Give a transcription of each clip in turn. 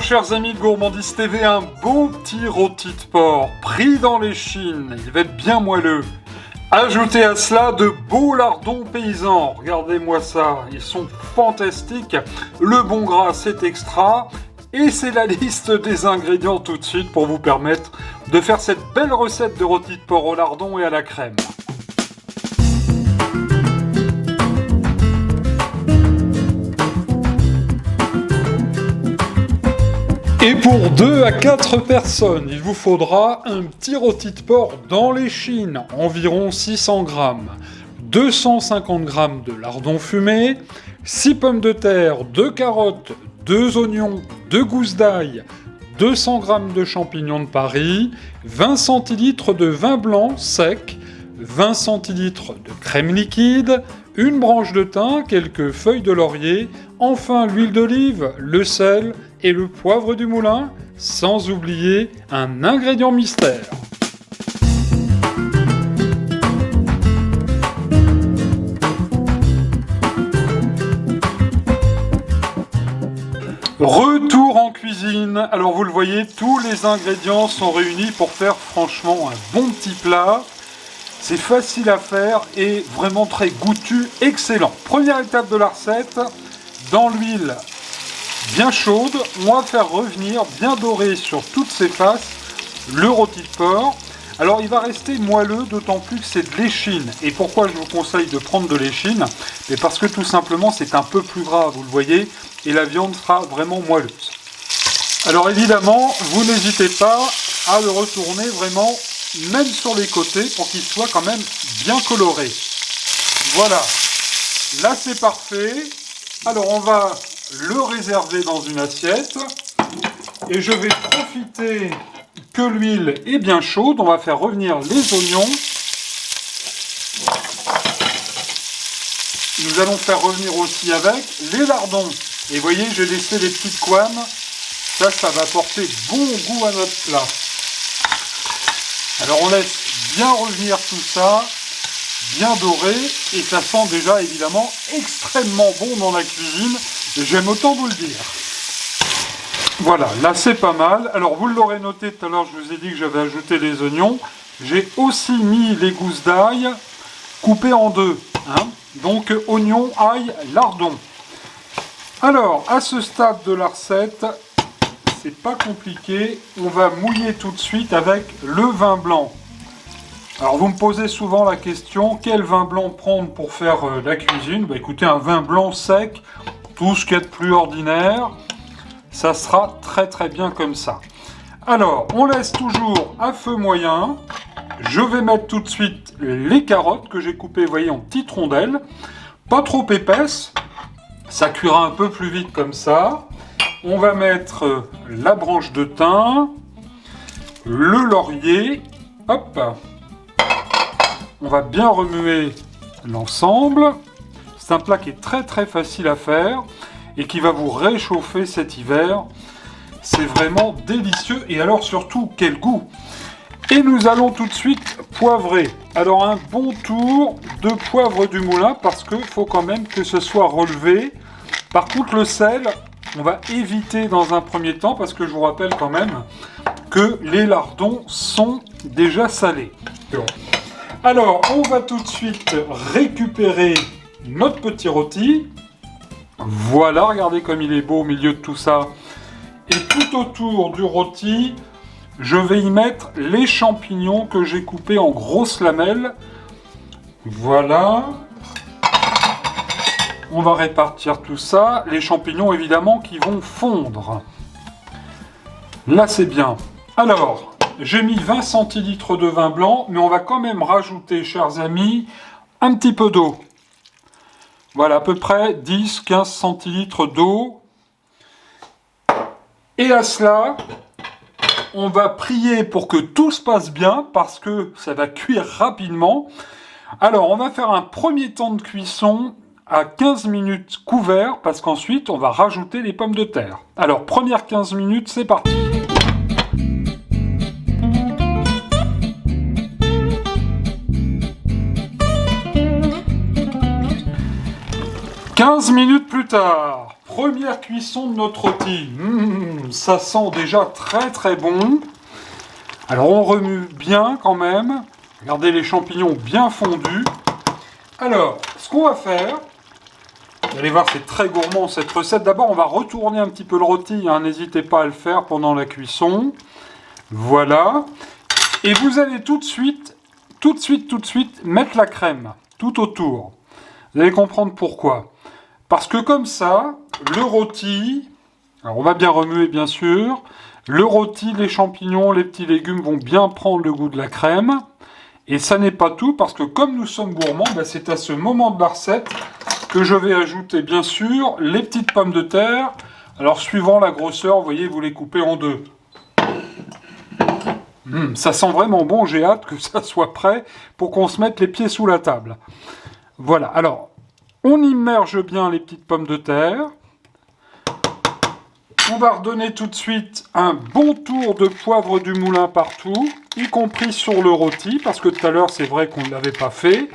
chers amis de Gourmandise TV, un beau petit rôti de porc pris dans l'échine, il va être bien moelleux. Ajoutez à cela de beaux lardons paysans, regardez-moi ça, ils sont fantastiques. Le bon gras c'est extra, et c'est la liste des ingrédients tout de suite pour vous permettre de faire cette belle recette de rôti de porc au lardon et à la crème. Et pour 2 à 4 personnes, il vous faudra un petit rôti de porc dans l'échine, environ 600 g, 250 g de lardons fumés, 6 pommes de terre, 2 carottes, 2 oignons, 2 gousses d'ail, 200 g de champignons de Paris, 20 centilitres de vin blanc sec, 20 centilitres de crème liquide, une branche de thym, quelques feuilles de laurier, enfin l'huile d'olive, le sel et le poivre du moulin, sans oublier un ingrédient mystère. Retour en cuisine. Alors vous le voyez, tous les ingrédients sont réunis pour faire franchement un bon petit plat. C'est facile à faire et vraiment très goûtu, excellent. Première étape de la recette, dans l'huile bien chaude, on va faire revenir bien doré sur toutes ses faces le rôti de porc. Alors il va rester moelleux, d'autant plus que c'est de l'échine. Et pourquoi je vous conseille de prendre de l'échine? Parce que tout simplement c'est un peu plus gras, vous le voyez, et la viande sera vraiment moelleuse. Alors évidemment, vous n'hésitez pas à le retourner vraiment même sur les côtés pour qu'il soit quand même bien coloré. Voilà, là c'est parfait. Alors on va le réserver dans une assiette et je vais profiter que l'huile est bien chaude. On va faire revenir les oignons. Nous allons faire revenir aussi avec les lardons. Et vous voyez, j'ai laissé les petites couames. Ça va apporter bon goût à notre plat. Alors on laisse bien revenir tout ça, bien doré, et ça sent déjà évidemment extrêmement bon dans la cuisine, j'aime autant vous le dire. Voilà, là c'est pas mal. Alors vous l'aurez noté tout à l'heure, je vous ai dit que j'avais ajouté les oignons. J'ai aussi mis les gousses d'ail coupées en deux. Donc oignons, ail, lardons. Alors, à ce stade de la recette, c'est pas compliqué, on va mouiller tout de suite avec le vin blanc. Alors vous me posez souvent la question, quel vin blanc prendre pour faire la cuisine? Écoutez, un vin blanc sec, tout ce qu'il y a de plus ordinaire, ça sera très très bien comme ça. Alors, on laisse toujours à feu moyen. Je vais mettre tout de suite les carottes que j'ai coupées, vous voyez, en petites rondelles, pas trop épaisses, ça cuira un peu plus vite comme ça. On va mettre la branche de thym, le laurier, hop. On va bien remuer l'ensemble. C'est un plat qui est très très facile à faire et qui va vous réchauffer cet hiver. C'est vraiment délicieux et alors surtout quel goût! Et nous allons tout de suite poivrer. Alors un bon tour de poivre du moulin parce qu'il faut quand même que ce soit relevé. Par contre le sel, on va éviter dans un premier temps parce que je vous rappelle quand même que les lardons sont déjà salés. Alors, on va tout de suite récupérer notre petit rôti. Voilà, regardez comme il est beau au milieu de tout ça. Et tout autour du rôti, je vais y mettre les champignons que j'ai coupés en grosses lamelles. Voilà. On va répartir tout ça. Les champignons, évidemment, qui vont fondre. Là, c'est bien. Alors, j'ai mis 20 centilitres de vin blanc, mais on va quand même rajouter, chers amis, un petit peu d'eau. Voilà, à peu près 10-15 centilitres d'eau. Et à cela, on va prier pour que tout se passe bien, parce que ça va cuire rapidement. Alors, on va faire un premier temps de cuisson à 15 minutes couvert, parce qu'ensuite, on va rajouter les pommes de terre. Alors, première 15 minutes, c'est parti. 15 minutes plus tard, première cuisson de notre rôti. Ça sent déjà très très bon. Alors on remue bien quand même. Regardez les champignons bien fondus. Alors, ce qu'on va faire, vous allez voir, c'est très gourmand cette recette. D'abord, on va retourner un petit peu le rôti. Hein. N'hésitez pas à le faire pendant la cuisson. Voilà. Et vous allez tout de suite mettre la crème tout autour. Vous allez comprendre pourquoi. Parce que comme ça, le rôti, alors on va bien remuer bien sûr, le rôti, les champignons, les petits légumes vont bien prendre le goût de la crème. Et ça n'est pas tout, parce que comme nous sommes gourmands, c'est à ce moment de la recette que je vais ajouter bien sûr les petites pommes de terre. Alors suivant la grosseur, vous voyez, vous les coupez en deux. Ça sent vraiment bon, j'ai hâte que ça soit prêt pour qu'on se mette les pieds sous la table. Voilà, alors, on immerge bien les petites pommes de terre. On va redonner tout de suite un bon tour de poivre du moulin partout, y compris sur le rôti, parce que tout à l'heure, c'est vrai qu'on ne l'avait pas fait.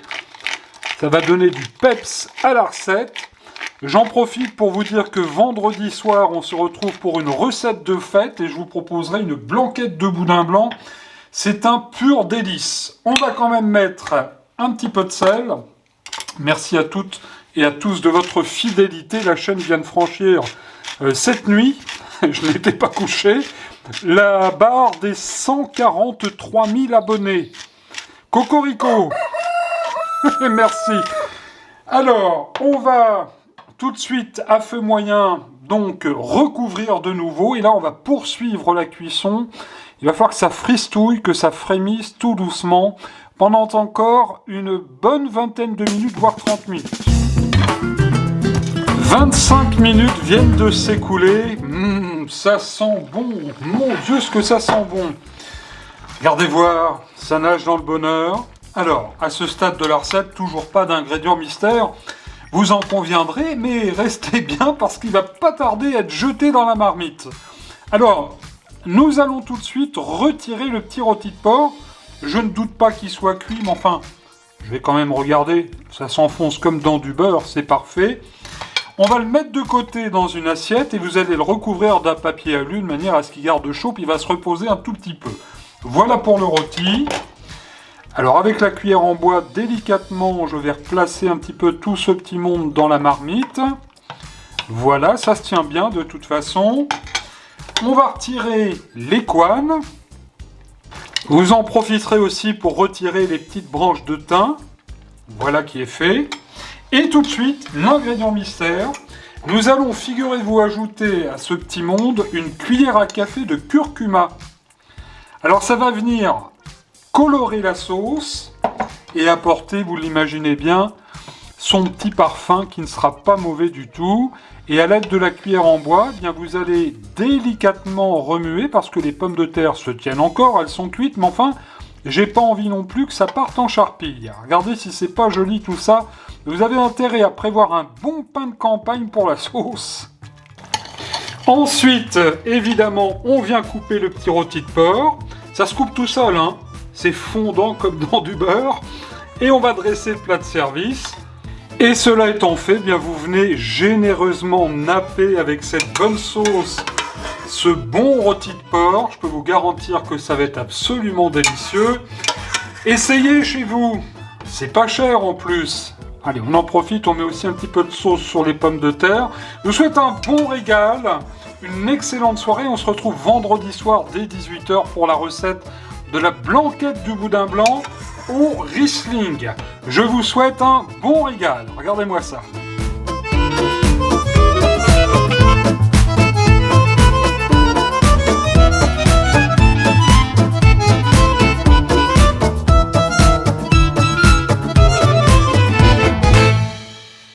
Ça va donner du peps à la recette. J'en profite pour vous dire que vendredi soir, on se retrouve pour une recette de fête et je vous proposerai une blanquette de boudin blanc. C'est un pur délice. On va quand même mettre un petit peu de sel. Merci à toutes et à tous de votre fidélité. La chaîne vient de franchir cette nuit, je n'étais pas couché, la barre des 143 000 abonnés. Cocorico. Merci. Alors, on va tout de suite à feu moyen donc recouvrir de nouveau et là on va poursuivre la cuisson. Il va falloir que ça fristouille, que ça frémisse tout doucement pendant encore une bonne vingtaine de minutes, voire 30 minutes. 25 minutes viennent de s'écouler. Ça sent bon. Mon Dieu, ce que ça sent bon. Regardez voir, ça nage dans le bonheur. Alors, à ce stade de la recette, toujours pas d'ingrédients mystères. Vous en conviendrez, mais restez bien parce qu'il va pas tarder à être jeté dans la marmite. Alors, nous allons tout de suite retirer le petit rôti de porc. Je ne doute pas qu'il soit cuit, mais enfin, je vais quand même regarder. Ça s'enfonce comme dans du beurre, c'est parfait. On va le mettre de côté dans une assiette et vous allez le recouvrir d'un papier alu de manière à ce qu'il garde chaud, puis il va se reposer un tout petit peu. Voilà pour le rôti. Alors avec la cuillère en bois, délicatement, je vais replacer un petit peu tout ce petit monde dans la marmite. Voilà, ça se tient bien de toute façon. On va retirer les couennes. Vous en profiterez aussi pour retirer les petites branches de thym. Voilà qui est fait. Et tout de suite, l'ingrédient mystère. Nous allons, figurez-vous, ajouter à ce petit monde une cuillère à café de curcuma. Alors ça va venir colorer la sauce et apporter, vous l'imaginez bien, son petit parfum qui ne sera pas mauvais du tout. Et à l'aide de la cuillère en bois, eh bien vous allez délicatement remuer parce que les pommes de terre se tiennent encore, elles sont cuites, mais enfin, j'ai pas envie non plus que ça parte en charpille. Regardez si c'est pas joli tout ça. Vous avez intérêt à prévoir un bon pain de campagne pour la sauce. Ensuite, évidemment, on vient couper le petit rôti de porc. Ça se coupe tout seul, hein. C'est fondant comme dans du beurre. Et on va dresser le plat de service. Et cela étant fait, eh bien vous venez généreusement napper avec cette bonne sauce ce bon rôti de porc. Je peux vous garantir que ça va être absolument délicieux. Essayez chez vous. C'est pas cher en plus. Allez, on en profite, on met aussi un petit peu de sauce sur les pommes de terre. Je vous souhaite un bon régal, une excellente soirée. On se retrouve vendredi soir dès 18 h pour la recette de la blanquette du boudin blanc au Riesling. Je vous souhaite un bon régal. Regardez-moi ça.